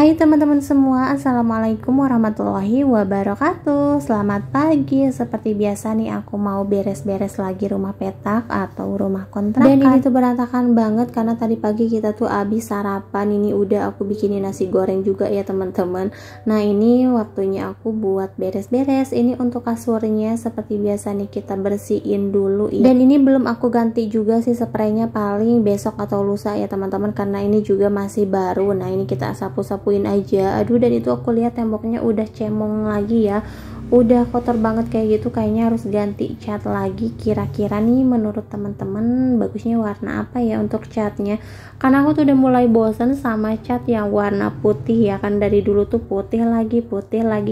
Hai teman-teman semua, Assalamualaikum warahmatullahi wabarakatuh. Selamat pagi. Seperti biasa nih, aku mau beres-beres lagi rumah petak atau rumah kontrakan. Dan ini tuh berantakan banget karena tadi pagi kita tuh habis sarapan. Ini udah aku bikinin nasi goreng juga ya teman-teman. Nah ini waktunya aku buat beres-beres. Ini untuk kasurnya, seperti biasa nih kita bersihin dulu ya. Dan ini belum aku ganti juga sih spraynya, paling besok atau lusa ya teman-teman, karena ini juga masih baru. Nah ini kita sapu-sapuin aja. Aduh, dan itu aku lihat temboknya udah cemong lagi ya, udah kotor banget kayak gitu, kayaknya harus ganti cat lagi. Kira-kira nih menurut teman-teman bagusnya warna apa ya untuk catnya, karena aku tuh udah mulai bosen sama cat yang warna putih ya kan, dari dulu tuh putih lagi.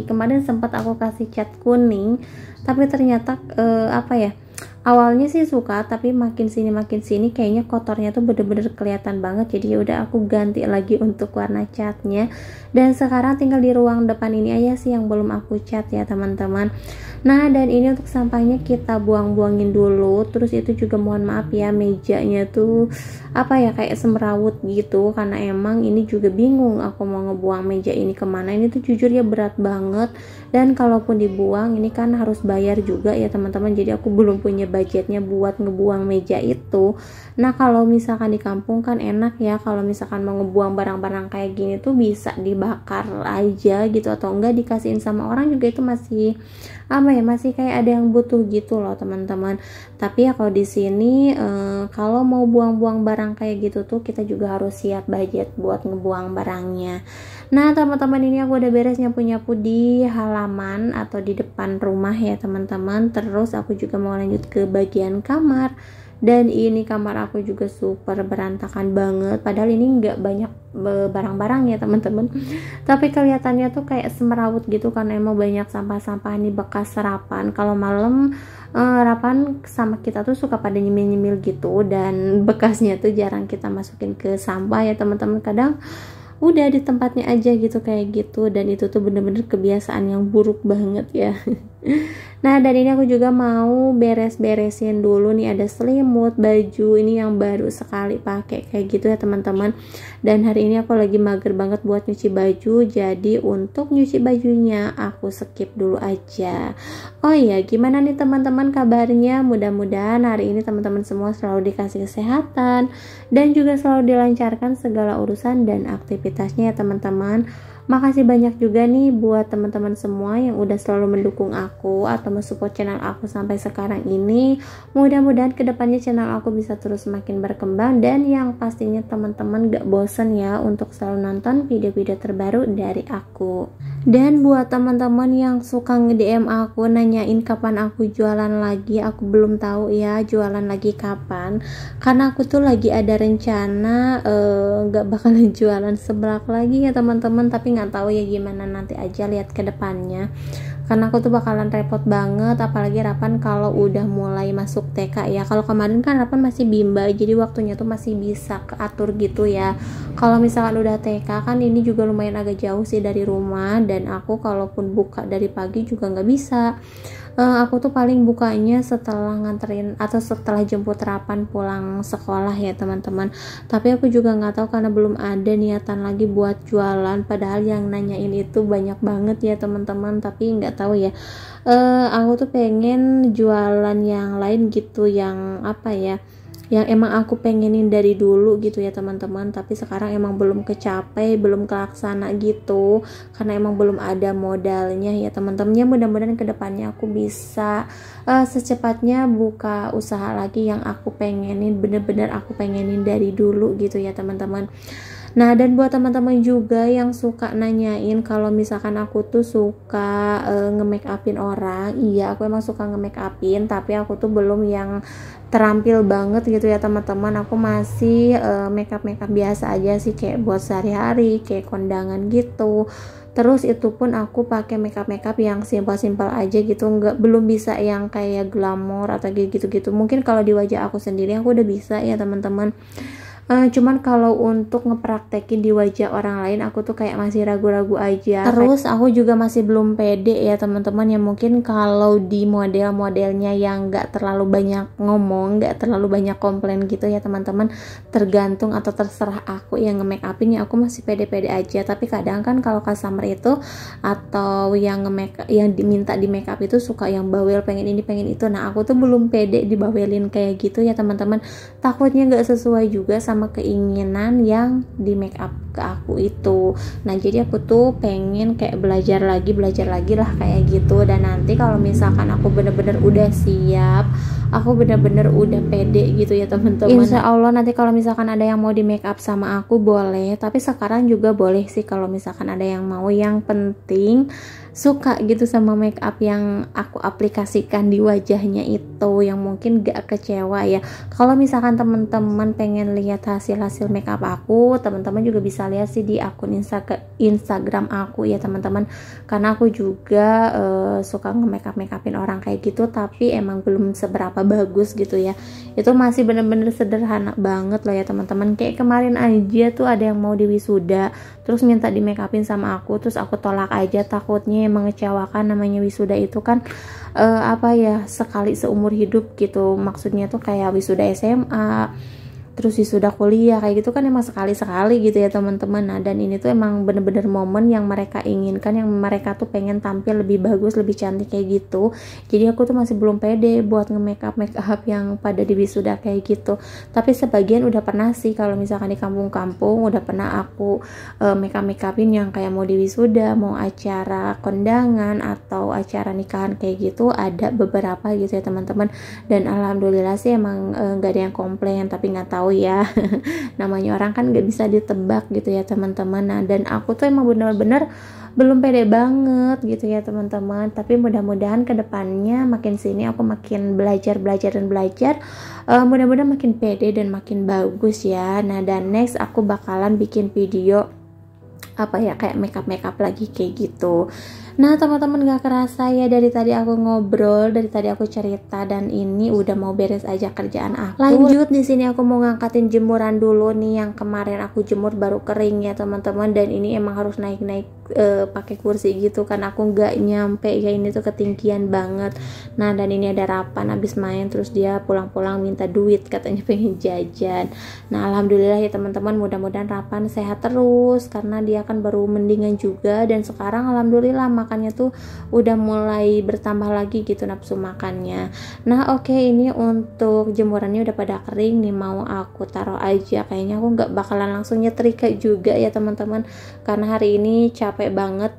Kemarin sempat aku kasih cat kuning, tapi ternyata apa ya, awalnya sih suka, tapi makin sini kayaknya kotornya tuh bener-bener kelihatan banget. Jadi udah aku ganti lagi untuk warna catnya. Dan sekarang tinggal di ruang depan ini aja sih yang belum aku cat ya teman-teman. Nah dan ini untuk sampahnya kita buang-buangin dulu. Terus itu juga mohon maaf ya, mejanya tuh apa ya, kayak semrawut gitu, karena emang ini juga bingung aku mau ngebuang meja ini kemana. Ini tuh jujur ya berat banget, dan kalaupun dibuang ini kan harus bayar juga ya teman-teman. Jadi aku belum punya budgetnya buat ngebuang meja itu. Nah kalau misalkan di kampung kan enak ya, kalau misalkan mau ngebuang barang-barang kayak gini tuh bisa dibakar aja gitu, atau enggak dikasihin sama orang juga, itu masih apa ya, masih kayak ada yang butuh gitu loh teman-teman. Tapi ya kalau di sini kalau mau buang-buang barang kayak gitu tuh kita juga harus siap budget buat ngebuang barangnya. Nah teman-teman, ini aku udah beres nyapu-nyapu di halaman atau di depan rumah ya teman-teman. Terus aku juga mau lanjut ke bagian kamar, dan ini kamar aku juga super berantakan banget, padahal ini nggak banyak barang-barang ya teman-teman, tapi kelihatannya tuh kayak semerawut gitu karena emang banyak sampah-sampah nih bekas sarapan. Kalau malam rapan sama kita tuh suka pada nyemil-nyemil gitu, dan bekasnya tuh jarang kita masukin ke sampah ya teman-teman, kadang udah di tempatnya aja gitu kayak gitu. Dan itu tuh bener-bener kebiasaan yang buruk banget ya. Nah dan ini aku juga mau beres-beresin dulu nih, ada selimut, baju ini yang baru sekali pakai kayak gitu ya teman-teman. Dan hari ini aku lagi mager banget buat nyuci baju, jadi untuk nyuci bajunya aku skip dulu aja. Oh iya, gimana nih teman-teman kabarnya? Mudah-mudahan hari ini teman-teman semua selalu dikasih kesehatan dan juga selalu dilancarkan segala urusan dan aktivitasnya ya teman-teman. Makasih banyak juga nih buat teman-teman semua yang udah selalu mendukung aku atau mensupport channel aku sampai sekarang ini. Mudah-mudahan kedepannya channel aku bisa terus semakin berkembang, dan yang pastinya teman-teman gak bosen ya untuk selalu nonton video-video terbaru dari aku. Dan buat teman-teman yang suka nge-DM aku nanyain kapan aku jualan lagi, aku belum tahu ya jualan lagi kapan, karena aku tuh lagi ada rencana gak bakalan jualan seblak lagi ya teman-teman, tapi nggak tahu ya gimana, nanti aja lihat ke depannya. Karena aku tuh bakalan repot banget, apalagi Rapan kalau udah mulai masuk TK ya. Kalau kemarin kan Rapan masih bimba, jadi waktunya tuh masih bisa keatur gitu ya. Kalau misalkan udah TK kan ini juga lumayan agak jauh sih dari rumah, dan aku kalaupun buka dari pagi juga nggak bisa. Aku tuh paling bukanya setelah nganterin atau setelah jemput Rapan pulang sekolah ya teman-teman. Tapi aku juga nggak tahu karena belum ada niatan lagi buat jualan, padahal yang nanyain itu banyak banget ya teman-teman. Tapi nggak tahu ya, aku tuh pengen jualan yang lain gitu, yang apa ya, yang emang aku pengenin dari dulu gitu ya teman-teman. Tapi sekarang emang belum kecapai, belum kelaksana gitu, karena emang belum ada modalnya ya teman-teman. Ya mudah-mudahan kedepannya aku bisa secepatnya buka usaha lagi yang aku pengenin, bener-bener aku pengenin dari dulu gitu ya teman-teman. Nah dan buat teman-teman juga yang suka nanyain kalau misalkan aku tuh suka nge-make upin orang, iya aku emang suka nge-make upin, tapi aku tuh belum yang terampil banget gitu ya teman-teman. Aku masih make up biasa aja sih, kayak buat sehari-hari, kayak kondangan gitu. Terus itu pun aku pakai make up yang simpel-simpel aja gitu, belum bisa yang kayak glamor atau gitu-gitu. Mungkin kalau di wajah aku sendiri aku udah bisa ya teman-teman. Cuman kalau untuk ngepraktekin di wajah orang lain aku tuh kayak masih ragu-ragu aja. Terus aku juga masih belum pede ya teman-teman, ya mungkin kalau di model-modelnya yang gak terlalu banyak ngomong, gak terlalu banyak komplain gitu ya teman-teman, tergantung atau terserah aku yang nge-make upin ya aku masih pede-pede aja. Tapi kadang kan kalau customer itu atau yang yang diminta di make up itu suka yang bawel, pengen ini pengen itu. Nah aku tuh belum pede dibawelin kayak gitu ya teman-teman, takutnya gak sesuai juga sama keinginan yang di make up ke aku itu. Nah jadi aku tuh pengen kayak belajar lagi lah kayak gitu. Dan nanti kalau misalkan aku bener-bener udah siap, aku bener-bener udah pede gitu ya teman-teman, insya Allah nanti kalau misalkan ada yang mau di make up sama aku boleh, tapi sekarang juga boleh sih kalau misalkan ada yang mau. Yang penting suka gitu sama make up yang aku aplikasikan di wajahnya itu, yang mungkin gak kecewa ya. Kalau misalkan teman-teman pengen lihat hasil make up aku, teman-teman juga bisa lihat sih di akun Instagram aku ya teman-teman, karena aku juga suka nge-make upin orang kayak gitu, tapi emang belum seberapa bagus gitu ya. Itu masih bener-bener sederhana banget loh ya teman-teman. Kayak kemarin aja tuh ada yang mau di wisuda terus minta di make upin sama aku, terus aku tolak aja, takutnya mengecewakan. Namanya wisuda itu kan apa ya, sekali seumur hidup gitu, maksudnya tuh kayak wisuda SMA terus wisuda kuliah kayak gitu kan emang sekali-sekali gitu ya teman-teman. Nah dan ini tuh emang bener-bener momen yang mereka inginkan, yang mereka tuh pengen tampil lebih bagus, lebih cantik kayak gitu. Jadi aku tuh masih belum pede buat nge-make up yang pada di wisuda kayak gitu. Tapi sebagian udah pernah sih, kalau misalkan di kampung-kampung udah pernah aku make upin yang kayak mau di wisuda, mau acara kondangan atau acara nikahan kayak gitu, ada beberapa gitu ya teman-teman. Dan alhamdulillah sih emang gak ada yang komplain, tapi nggak tahu ya namanya orang kan gak bisa ditebak gitu ya teman-teman. Nah dan aku tuh emang bener-bener belum pede banget gitu ya teman-teman, tapi mudah-mudahan kedepannya makin sini aku makin belajar, mudah-mudahan makin pede dan makin bagus ya. Nah dan next aku bakalan bikin video apa ya, kayak make up lagi kayak gitu. Nah teman-teman, gak kerasa ya dari tadi aku ngobrol, dari tadi aku cerita, dan ini udah mau beres aja kerjaan aku. Lanjut di sini aku mau ngangkatin jemuran dulu nih, yang kemarin aku jemur baru kering ya teman-teman. Dan ini emang harus naik-naik pakai kursi gitu kan, aku nggak nyampe ya, ini tuh ketinggian banget. Nah dan ini ada Rapan habis main, terus dia pulang-pulang minta duit, katanya pengen jajan. Nah alhamdulillah ya teman-teman, mudah-mudahan Rapan sehat terus karena dia kan baru mendingan juga, dan sekarang alhamdulillah makannya tuh udah mulai bertambah lagi gitu nafsu makannya. Nah oke, ini untuk jemurannya udah pada kering nih, mau aku taruh aja. Kayaknya aku nggak bakalan langsung nyetrika juga ya teman-teman, karena hari ini capek banget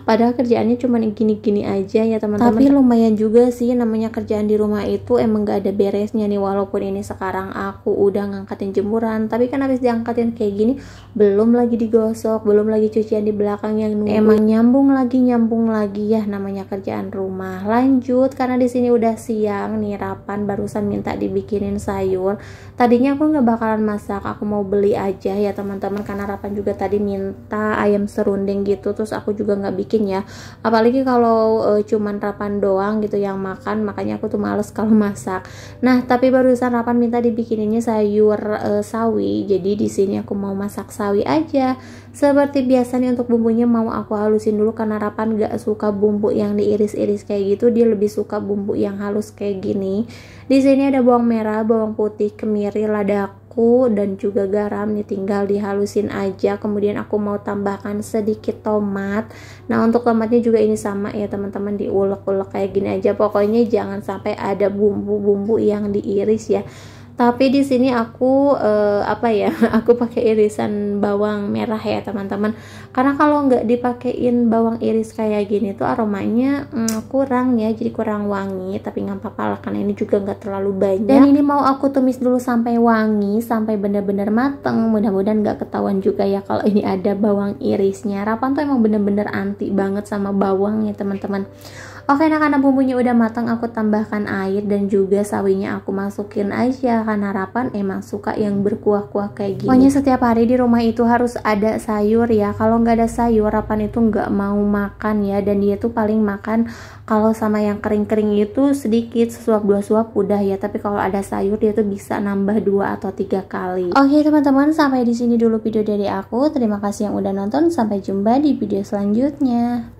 padahal kerjaannya cuma gini-gini aja ya teman-teman, tapi lumayan juga sih. Namanya kerjaan di rumah itu emang gak ada beresnya nih. Walaupun ini sekarang aku udah ngangkatin jemuran, tapi kan habis diangkatin kayak gini belum lagi digosok, belum lagi cucian di belakang yang nunggu. Emang nyambung lagi ya namanya kerjaan rumah. Lanjut, karena di sini udah siang nih, Rapan barusan minta dibikinin sayur. Tadinya aku nggak bakalan masak, aku mau beli aja ya teman-teman, karena Rapan juga tadi minta ayam serundeng gitu, terus aku juga nggak bikin ya, apalagi kalau cuman Rapan doang gitu yang makan, makanya aku tuh males kalau masak. Nah tapi barusan Rapan minta dibikininya sayur sawi, jadi di sini aku mau masak sawi aja. Seperti biasa nih, untuk bumbunya mau aku halusin dulu karena Rapan gak suka bumbu yang diiris-iris kayak gitu, dia lebih suka bumbu yang halus kayak gini. Di sini ada bawang merah, bawang putih, kemiri, ladaku, dan juga garam nih, tinggal dihalusin aja. Kemudian aku mau tambahkan sedikit tomat. Nah untuk tomatnya juga ini sama ya teman-teman, diulek-ulek kayak gini aja. Pokoknya jangan sampai ada bumbu-bumbu yang diiris ya. Tapi di sini aku apa ya, aku pakai irisan bawang merah ya teman-teman, karena kalau nggak dipakein bawang iris kayak gini tuh aromanya kurang ya, jadi kurang wangi. Tapi nggak apa-apa lah, karena ini juga nggak terlalu banyak. Dan ini mau aku tumis dulu sampai wangi, sampai bener-bener mateng. Mudah-mudahan nggak ketahuan juga ya kalau ini ada bawang irisnya. Rapan tuh emang bener-bener anti banget sama bawang ya teman-teman. Oke, nah karena bumbunya udah matang, aku tambahkan air dan juga sawinya aku masukin aja karena harapan emang suka yang berkuah-kuah kayak gini. Pokoknya setiap hari di rumah itu harus ada sayur ya. Kalau nggak ada sayur, Rapan itu nggak mau makan ya, dan dia tuh paling makan kalau sama yang kering-kering itu sedikit, sesuap 2 suap udah ya. Tapi kalau ada sayur dia tuh bisa nambah 2 atau 3 kali. Oke teman-teman, sampai di sini dulu video dari aku. Terima kasih yang udah nonton. Sampai jumpa di video selanjutnya.